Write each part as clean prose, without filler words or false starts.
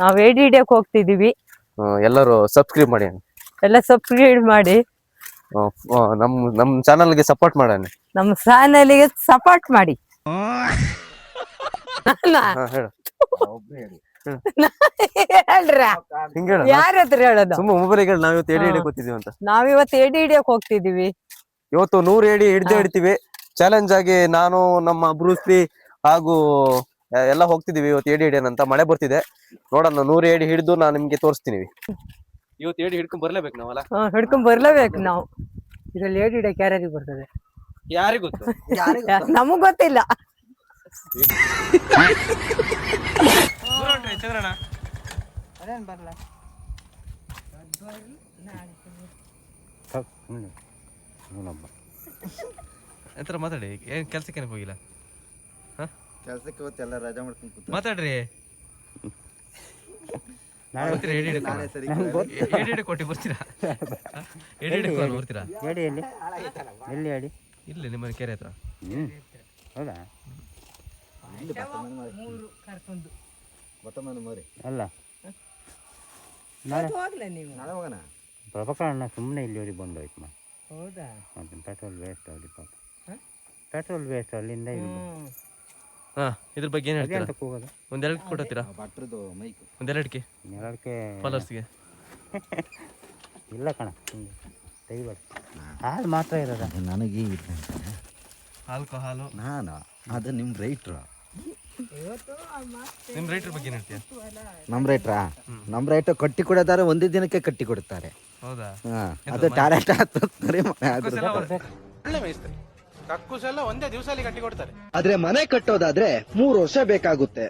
ನಾವ್ ಏಡಿ ಹಿಡಿಯಕ್ ಹೋಗ್ತಿದೀವಿ. ಎಲ್ಲರೂ ಸಬ್ಸ್ಕ್ರೈಬ್ ಮಾಡಿ. ಎಲ್ಲ ಸಬ್ಸ್ಕ್ರೈಬ್ ಮಾಡಿ. ನಮ್ ಚಾನಲ್ಗೆ ಸಪೋರ್ಟ್ ಮಾಡೋಣ. ನಮ್ಮ ಚಾನಲ್ಗೆ ಸಪೋರ್ಟ್ ಮಾಡಿ. ಯಾರ ಹತ್ರ ಹೇಳೋದು? ಮೊಬೈಲ್ ನಾವಿವತ್ತು ಏಡಿ ಹಿಡಿಯಕ್ ಹೋಗ್ತಿದೀವಿ ಅಂತ. ನಾವಿವತ್ತು ಏಡಿ ಹಿಡಿಯಕ್ ಹೋಗ್ತಿದೀವಿ. ಇವತ್ತು 100 ಏಡಿ ಹಿಡಿತೀವಿ. ಚಾಲೆಂಜ್ ಆಗಿ ನಾನು ನಮ್ಮ ಬ್ರೂಸ್ಲಿ ಹಾಗೂ ಎಲ್ಲ ಹೋಗ್ತಿದೀವಿ ಇವತ್ತು ಏಡಿ ಹಿಡಿಯೋಣ ಅಂತ. ಮಳೆ ಬರ್ತಿದೆ, ನೋಡೋಣ 100 ಏಡಿ ಹಿಡಿದು ನಾನು ನಿಮ್ಗೆ ತೋರಿಸ್ತೀನಿ. ಇವತ್ತು ಏಡಿ ಹಿಡ್ಕೊಂಡ್ ಬರ್ಲೇಬೇಕು ನಾವಲ್ಲ? ಹಿಡ್ಕೊಂಡ್ ಬರ್ಲೇಬೇಕು ನಾವು. ಇದ್ರಲ್ಲಿ ಏಡಿ ಹಿಡಿಯಕ್ಕೆ ಯಾರ್ಯಾರಿಗೆ ಬರ್ತದೆ? ಯಾರಿಗ್ ಗೊತ್ತು? ನಮಗ್ ಗೊತ್ತಿಲ್ಲ. ಮಾತಾಡಿ. ಏನ್ ಕೆಲ್ಸಕ್ಕೆ ಹೋಗಿಲ್ಲ? ಕೆಲ್ಸಕ್ಕೆ ಇವತ್ತೆಲ್ಲ ರಜಾ ಮಾಡ್ಕೊಂಡು ಮಾತಾಡ್ರಿ. ಕೊಟ್ಟಿ ಬರ್ತೀರಾ? ಬರ್ತೀರಾ? ಇಲ್ಲಿ ನಿಮ್ಮ ಕೆರೆ ಹತ್ರ. ಹೌದಾ? ಅಲ್ಲ ನಾಳೆ ಹೋಗೋಣ. ಪ್ರಭಾಕರಣ್ಣ ಸುಮ್ಮನೆ ಇಲ್ಲಿವರೆಗೆ ಬಂದೋಯ್ತು. ಹೌದಾ? ಪೆಟ್ರೋಲ್ ವೇಸ್ಟ್ ಆಗಿ ಪಾಪ. ಪೆಟ್ರೋಲ್ ವೇಸ್ಟ್ ಅಲ್ಲಿಂದ ಇದ್ರ ಬಗ್ಗೆ ಏನ್ ಹೇಳ್ತೀರಾ? ಒಂದೆರಡು ಕೊಡ್ತೀರಾ? ಒಂದೆರಡಕ್ಕೆ ಫಾಲೋವರ್ಸ್ಗೆ ಇಲ್ಲ ಕಣ, ತೆಗಿಬೇಡ. ಹಾಲು ಮಾತ್ರ ಇರೋದ ನನಗೆ. ಹಾಲು ನಾನು ಅದು ನಿಮ್ಮ ರೈಟ್ರು. ನಿಮ್ ರೈಟ್ರ ಬಗ್ಗೆ ಏನ್ ಹೇಳ್ತೀಯ? ನಮ್ಮ ರೈಟ್ರು ಕಟ್ಟಿ ಕೊಡೋದಾರೆ ಒಂದೇ ದಿನಕ್ಕೆ ಕಟ್ಟಿ ಕೊಡುತ್ತಾರೆ. ಹೌದಾ? ಅದು ಟ್ಯಾಲೆಂಟ್ ಕಕ್ಕುಸೆಲ್ಲ ಒಂದೇ ದಿವಸದಲ್ಲಿ ಕಟ್ಟಿ ಕೊಡ್ತಾರೆ. ಆದ್ರೆ ಮನೆ ಕಟ್ಟೋದಾದ್ರೆ 3 ವರ್ಷ ಬೇಕಾಗುತ್ತೆ.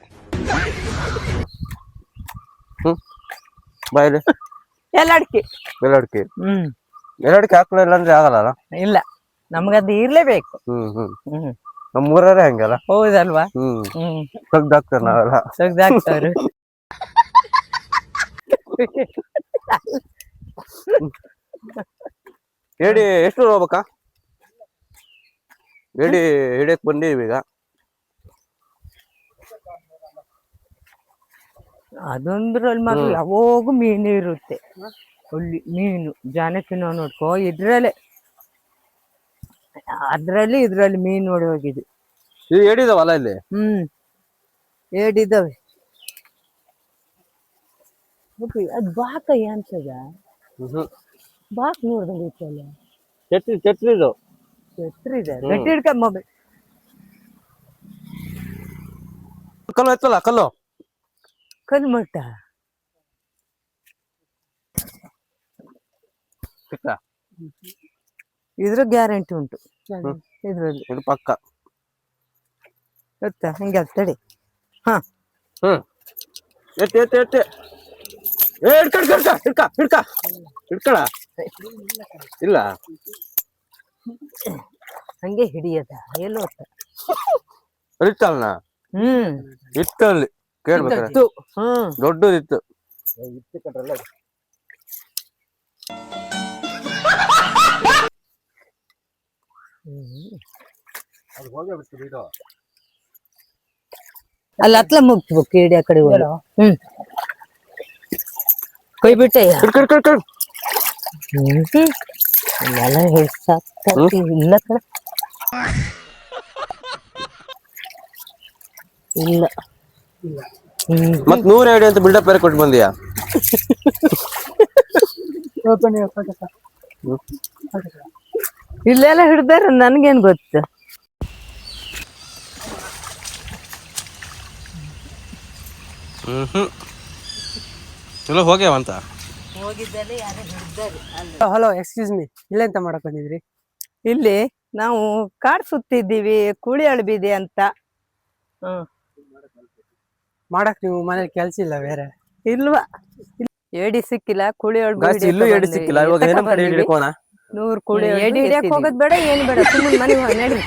ಎಲ್ಲಡ್ಕೆ ಹಾಕಲಿಲ್ಲ ಅಂದ್ರೆ ಆಗಲ್ಲ. ಇಲ್ಲ, ನಮ್ಗದು ಇರ್ಲೇಬೇಕು. ನಮ್ಮೂರೇ ಹಂಗಲ್ಲ. ಹೌದಲ್ವಾ? ಸಗ್ದಾಕ್ತಾರ ನಾವೆಲ್ಲ. ಸಗ್ದಾಕ್ತಾರು. ಏಡಿ ಎಷ್ಟು ಹೋಗ್ಬೇಕಾ? ಏಡಿ ಹಿಡಿಯಕ್ ಬಂದೀವಿ ಈಗ. ಅದೊಂದ್ರಲ್ಲಿ ಮಾತ್ರ ಯಾವಾಗೂ ಮೀನು ಇರುತ್ತೆ. ಅಲ್ಲಿ ಮೀನು ಜಾನಕಿನ ನೋಡ್ಕೋ. ಇದ್ರಲ್ಲಿ ಮೀನು ನೋಡಿ ಹೋಗಿದ್ವಿ. ಏಡಿದಾವಲ್ಲ ಇಲ್ಲಿ? ಏಡಿದಾವೆ. ಅದ್ ಬಾಕ ಅನ್ಸದ? ಬಾಕ್ ನೋಡ್ದಂಗೆ ಇತ್ತಲ್ಲ. ಛತ್ರಿದು ಛತ್ರಿದೆ. ಗಟ್ಟಿ ಹಿಡ್ಕ ಮೊಬೈಲ್. ಕಲ್ಲು ಎತ್ತಲ್ಲ, ಕಲ್ಲು ಮಟ್ಟ ಇದ್ರ ಗ್ಯಾರಂಟಿ ಉಂಟು ಇದ್ರಲ್ಲಿ. ಇದು ಪಕ್ಕ ಗೊತ್ತಾ? ಹಿಂಗೆ ತಡಿ. ಹಿಡ್ಕಳ ಇಲ್ಲ, ಹಂಗೆ ಹಿಡಿಯದ ಎಲ್ಲೋ ಇತ್ತಲ್ಲ. ಇತ್ತಲ್ಲಿ ಕೇಳ್ಬೇಕು. ದೊಡ್ಡದಿತ್ತು. ಅಲ್ಲಿ ಹತ್ಲ ಮುಗ್ಬೇಕು. ಏಡಿ ಆ ಕಡೆ ಕೊಯ್ ಬಿಟ್ಟೆ ಇಲ್ಲ ಕಡೆ. ಇಲ್ಲ ಮತ್ 100 ಏಡಿ ಅಂತ ಬಿಲ್ಡಪ್ ಬೇರೆ ಕೊಟ್ಟು ಬಂದಿಯಾ? ಇಲ್ಲೆಲ್ಲ ಹಿಡ್ದಾರ, ನನ್ಗೇನ್ ಗೊತ್ತು. ಚಲೋ ಹೋಗ್ಯಾವಂತ. ಹಲೋ, ಎಕ್ಸ್ಕ್ಯೂಸ್ ಮೀ, ಇಲ್ಲೆಂತ ಮಾಡಕ್ ಬಂದಿದ್ರಿ? ಇಲ್ಲಿ ನಾವು ಕಾಡ್ ಸುತ್ತಿದ್ದೀವಿ, ಕೂಳಿ ಅಳ್ಬಿದೆ ಅಂತ. ಮಾಡಕ್ ನೀವು ಮನೇಲಿ ಕೆಲ್ಸ ಇಲ್ಲ ಬೇರೆ? ಇಲ್ವಾ, ಏಡಿ ಸಿಕ್ಕಿಲ್ಲ, ಕೂಳಿ ಇಲ್ಲೂ ಏಡಿ ಸಿಕ್ಕಿಲ್ಲ. ಇವಾಗ ಏನೋ ಕಡೆ ಹಿಡ್ಕೋಣ. 100 ಕೂಳಿ. ಏಡಿ ಹಿಡಿಯಕ್ ಹೋಗೋದ್ ಬೇಡ, ಏನ್ ಬೇಡ, ಸುಮ್ಮನೆ ಮನೆಗೆ ನಡಿ.